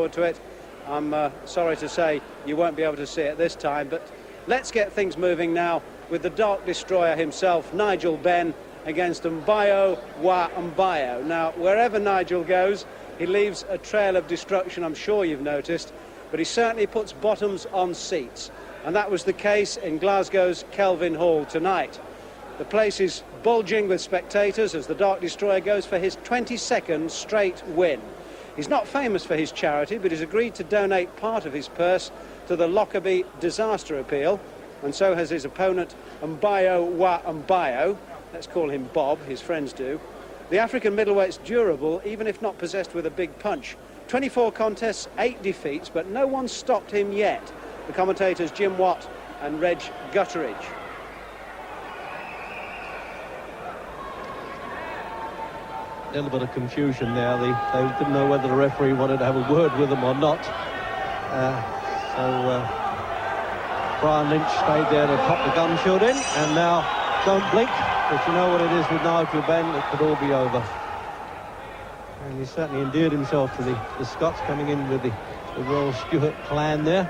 To it. I'm sorry to say you won't be able to see it this time, but let's get things moving now with the Dark Destroyer himself, Nigel Benn, against Mbayo Wa Mbayo. Now, wherever Nigel goes, he leaves a trail of destruction, I'm sure you've noticed, but he certainly puts bottoms on seats, and that was the case in Glasgow's Kelvin Hall tonight. The place is bulging with spectators as the Dark Destroyer goes for his 22nd straight win. He's not famous for his charity, but he's agreed to donate part of his purse to the Lockerbie Disaster Appeal, and so has his opponent, Mbayo Wa Mbayo. Let's call him Bob, his friends do. The African middleweight's durable, even if not possessed with a big punch. 24 contests, 8 defeats, but no one stopped him yet. The commentators Jim Watt and Reg Gutteridge. A little bit of confusion there. They didn't know whether the referee wanted to have a word with them or not. Brian Lynch stayed there to pop the gun shield in, and now don't blink, but you know what it is with Nigel Benn, it could all be over. And he certainly endeared himself to the Scots, coming in with the Royal Stuart clan there.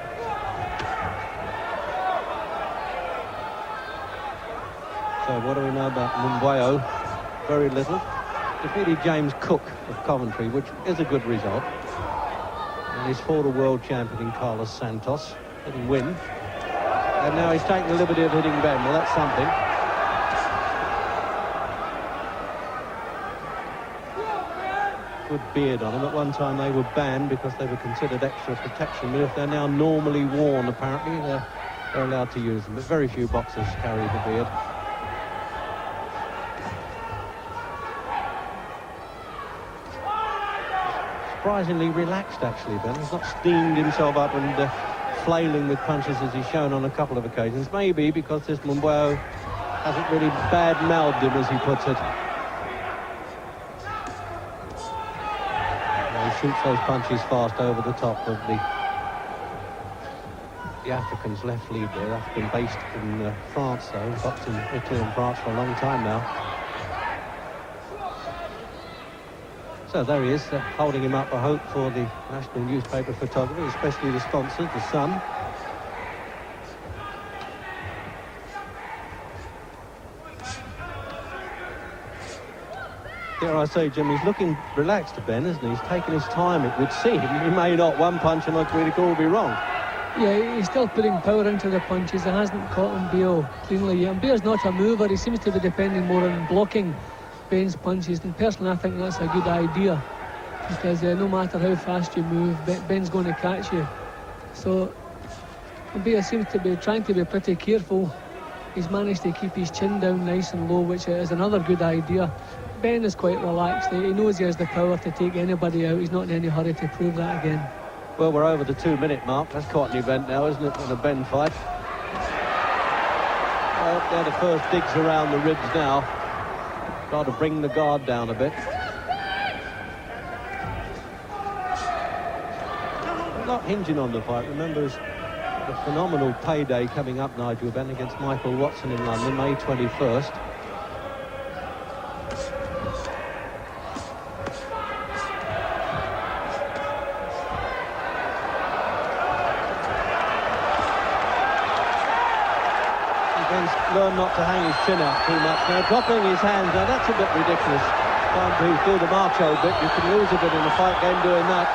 So what do we know about Mbayo? Very little. Defeated James Cook of Coventry, which is a good result. And he's fought a world champion in Carlos Santos. Didn't win. And now he's taking the liberty of hitting Ben. Well, that's something. Good beard on him. At one time they were banned because they were considered extra protection. But if they're now normally worn, apparently, they're allowed to use them. But very few boxers carry the beard. Surprisingly relaxed, actually, Ben. He's not steamed himself up and flailing with punches as he's shown on a couple of occasions. Maybe because this Mbayo hasn't really bad-mouthed him, as he puts it. He shoots those punches fast over the top of the African's left lead there. African based in France, though. Boxed in Italy and France for a long time now. So there he is, holding him up a hope for the national newspaper photographer, especially the sponsors, the Sun. Dare I say, Jim, he's looking relaxed to Ben, isn't he? He's taking his time, it would seem. He may not one punch and not really all be wrong. Yeah, he's still putting power into the punches. He hasn't caught Mbayo cleanly yet. Mbayo's not a mover. He seems to be depending more on blocking Ben's punches, and personally I think that's a good idea, because no matter how fast you move, Ben's going to catch you. So Mbayo seems to be trying to be pretty careful. He's managed to keep his chin down nice and low, which is another good idea. Ben is quite relaxed. He knows he has the power to take anybody out. He's not in any hurry to prove that again. Well, we're over the 2-minute mark. That's quite an event now, isn't it, in a Ben fight? Well, they're the first digs around the ribs now. Got to bring the guard down a bit. Not hinging on the fight. Remember, the phenomenal payday coming up, Nigel Benn, against Michael Watson in London, May 21st. Learn not to hang his chin out too much now, dropping his hands. Now that's a bit ridiculous. Trying to do the macho bit, you can lose a bit in a fight game doing that.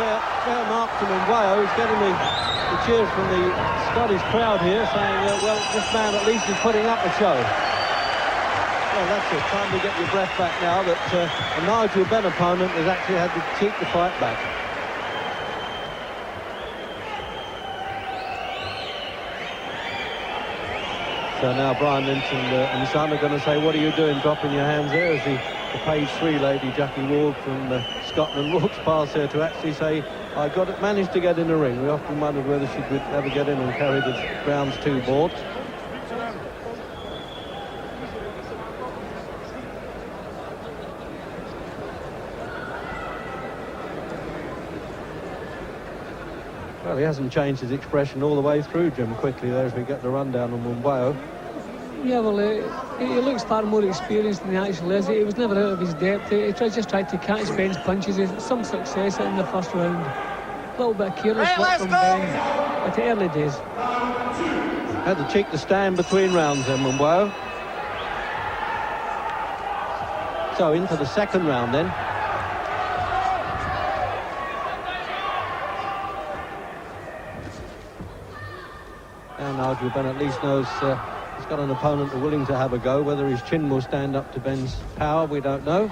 Fair mark to Mbayo. He's getting the cheers from the Scottish crowd here, saying, well, this man at least is putting up a show. Well, that's it. Time to get your breath back now that a Nigel Benn opponent has actually had to keep the fight back. So now Brian Lynch and Son are going to say, what are you doing dropping your hands there? As the page 3 lady, Jackie Ward from Scotland, walks past there to actually say, I managed to get in the ring. We often wondered whether she could ever get in and carry the rounds 2 board. Well, he hasn't changed his expression all the way through, Jim, quickly there as we get the rundown on Mbayo. Yeah, well, He looks far more experienced than he actually is. He was never out of his depth. He just tried to catch Ben's punches. He had some success in the first round. A little bit of careless work from Ben at the early days. Had the cheek to stand between rounds then, Mbayo. So into the second round then. Now Nigel Benn at least knows he's got an opponent willing to have a go. Whether his chin will stand up to Ben's power, we don't know.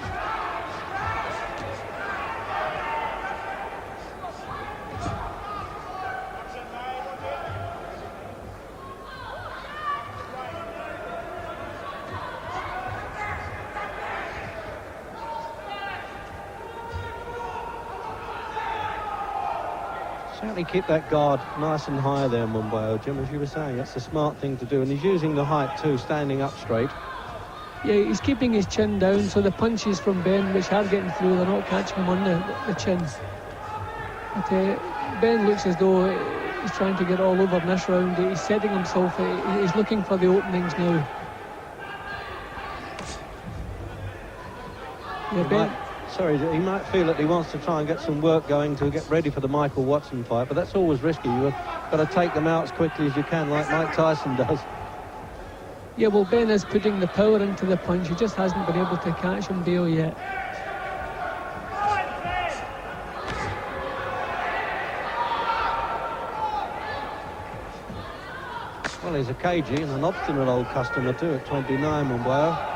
Certainly keep that guard nice and high there, Mbayo, Jim, as you were saying. That's the smart thing to do. And he's using the height too, standing up straight. Yeah, he's keeping his chin down, so the punches from Ben, which are getting through, they're not catching him on the chin. But Ben looks as though he's trying to get all over in this round. He's setting himself, he's looking for the openings now. Yeah, Ben... He might feel that he wants to try and get some work going to get ready for the Michael Watson fight, but that's always risky. You've got to take them out as quickly as you can, like Mike Tyson does. Yeah, well, Ben is putting the power into the punch. He just hasn't been able to catch Mbayo yet. Well, he's a cagey and an obstinate old customer too at 29, Mbayo.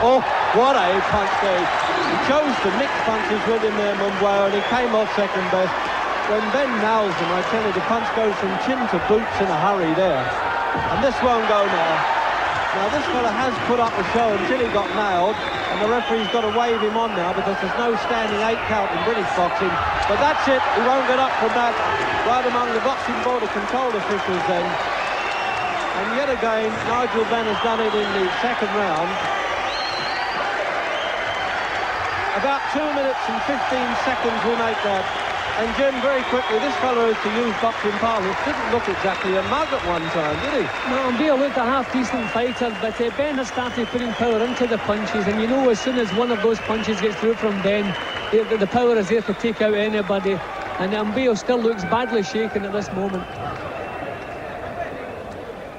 Oh, what a punch there. He chose to mix punches with him there, Mbayo, and he came off second best. When Ben nails him, I tell you, the punch goes from chin to boots in a hurry there. And this won't go now. Now, this fella has put up a show until he got nailed, and the referee's got to wave him on now because there's no standing 8 count in British boxing. But that's it. He won't get up from that. Right among the boxing board of control officials then. And yet again, Nigel Benn has done it in the second round. About 2 minutes and 15 seconds will make that. And Jim, very quickly, this fellow is to use boxing parlance. Didn't look exactly a mug at one time, did he? No, Mbayo looked a half-decent fighter, but Ben has started putting power into the punches, and you know as soon as one of those punches gets through from Ben, the power is there to take out anybody. And Mbayo still looks badly shaken at this moment.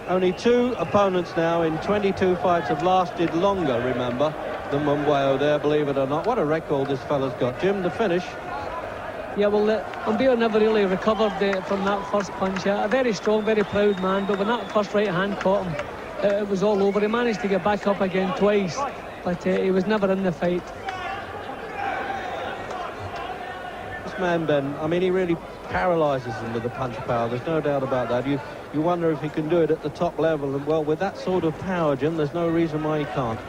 Only 2 opponents now in 22 fights have lasted longer, remember, than Mbayo there, believe it or not. What a record this fella's got. Jim, the finish. Yeah, well, Mbayo never really recovered from that first punch. A very strong, very proud man, but when that first right hand caught him, it was all over. He managed to get back up again twice, but he was never in the fight. This man, Ben, I mean, he really paralyses him with the punch power. There's no doubt about that. You wonder if he can do it at the top level. And, well, with that sort of power, Jim, there's no reason why he can't.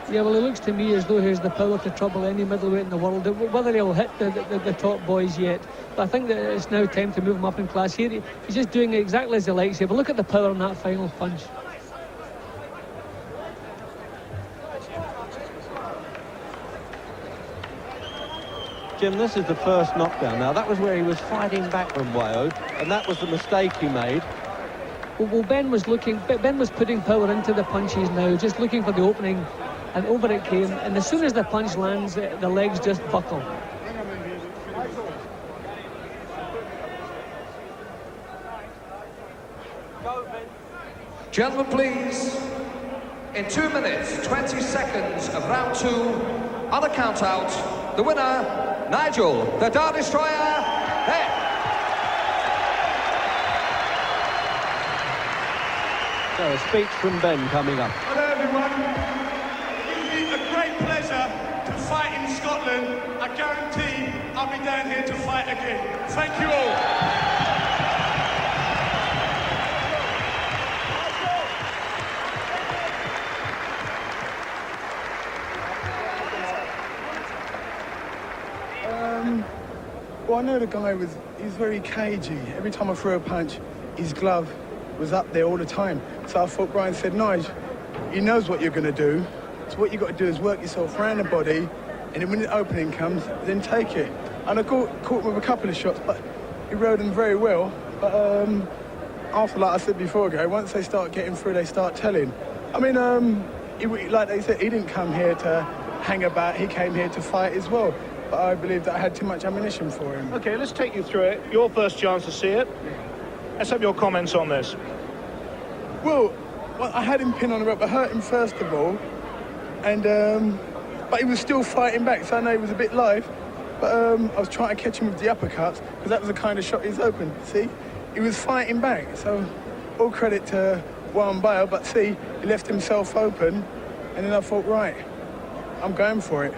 Yeah, well, it looks to me as though he has the power to trouble any middleweight in the world. Whether he'll hit the top boys yet, but I think that it's now time to move him up in class. Here, he's just doing it exactly as he likes here. But look at the power in that final punch. Jim, this is the first knockdown. Now, that was where he was fighting back from Mbayo, and that was the mistake he made. Well, Ben was putting power into the punches now, just looking for the opening, and over it came. And as soon as the punch lands, the legs just buckle. Gentlemen, please, in 2 minutes, 20 seconds of round 2, on a count out, the winner, Nigel, the Dart Destroyer, Benn. So a speech from Ben coming up. Hello everyone. It gives me a great pleasure to fight in Scotland. I guarantee I'll be down here to fight again. Thank you all. Well, I know the guy he's very cagey. Every time I threw a punch, his glove was up there all the time. So I thought, Brian said, Nigel, he knows what you're going to do. So what you've got to do is work yourself around the body, and then when the opening comes, then take it. And I caught him with a couple of shots, but he rode them very well. But after, like I said before, Gary, once they start getting through, they start telling. I mean, like they said, he didn't come here to hang about. He came here to fight as well. But I believe that I had too much ammunition for him. Okay, let's take you through it. Your first chance to see it. Let's have your comments on this. Well, I had him pinned on the rope. I hurt him first of all, and but he was still fighting back. So I know he was a bit live. But I was trying to catch him with the uppercuts because that was the kind of shot he's open. See, he was fighting back. So all credit to Wa Mbayo, but see, he left himself open, and then I thought, right, I'm going for it.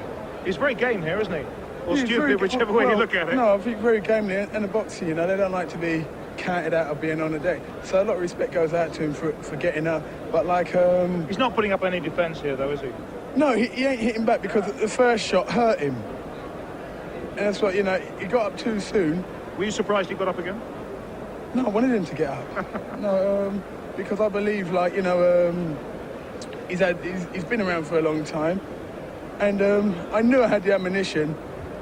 He's very game here, isn't he? Or stupid, whichever way you look at it. No, I think very gamely, and a boxer, you know, they don't like to be counted out of being on a day. So a lot of respect goes out to him for getting up. But like, he's not putting up any defence here, though, is he? No, he ain't hitting back because the first shot hurt him. And that's what, you know, he got up too soon. Were you surprised he got up again? No, I wanted him to get up. No, because I believe, like, you know, he's been around for a long time. And I knew I had the ammunition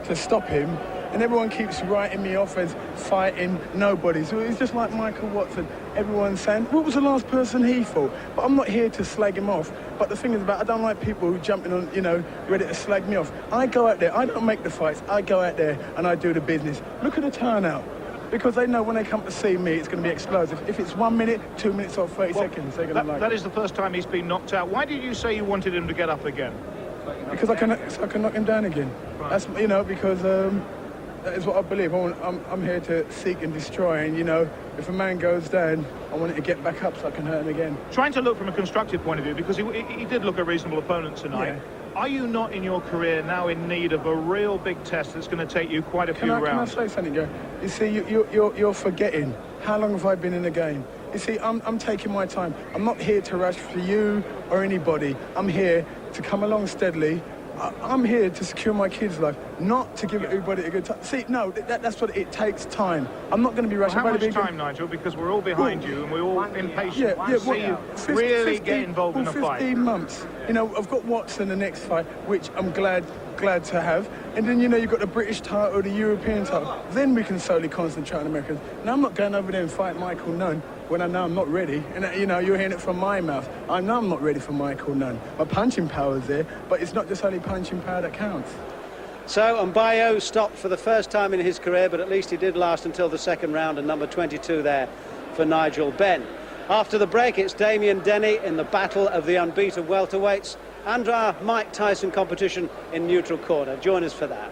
to stop him. And everyone keeps writing me off as fighting nobody. So it's just like Michael Watson. Everyone's saying, what was the last person he fought? But I'm not here to slag him off. But the thing is I don't like people who jumping on, you know, ready to slag me off. I go out there, I don't make the fights. I go out there and I do the business. Look at the turnout. Because they know when they come to see me, it's going to be explosive. If it's 1 minute, 2 minutes or 30 seconds, they're going to like it. That is the first time he's been knocked out. Why did you say you wanted him to get up again? Because I can knock him down again. Right. That's, you know, because that is what I believe. I'm here to seek and destroy, and, you know, if a man goes down, I want it to get back up so I can hurt him again. Trying to look from a constructive point of view, because he did look a reasonable opponent tonight. Yeah. Are you not in your career now in need of a real big test that's going to take you quite a few rounds? Can I say something, Joe? You see, you're forgetting. How long have I been in the game? You see, I'm taking my time. I'm not here to rush for you or anybody. I'm here to come along steadily. I'm here to secure my kids' life, not to give everybody a good time. See, no, that's what it takes time. I'm not going to be rushing. Well, how much time, Nigel? Because we're all behind you and we're all impatient to see you really get involved in a fight. 15 months. You know, I've got Watson the next fight, which I'm glad to have. And then, you know, you've got the British title, the European title. Then we can solely concentrate on Americans. Now, I'm not going over there and fight Michael Nunn when I know I'm not ready. And, you know, you're hearing it from my mouth. I know I'm not ready for Michael Nunn. My punching power's there, but it's not just only punching power that counts. So Mbayo stopped for the first time in his career, but at least he did last until the second round, and number 22 there for Nigel Benn. After the break, it's Damien Denny in the battle of the unbeaten welterweights and our Mike Tyson competition in neutral corner. Join us for that.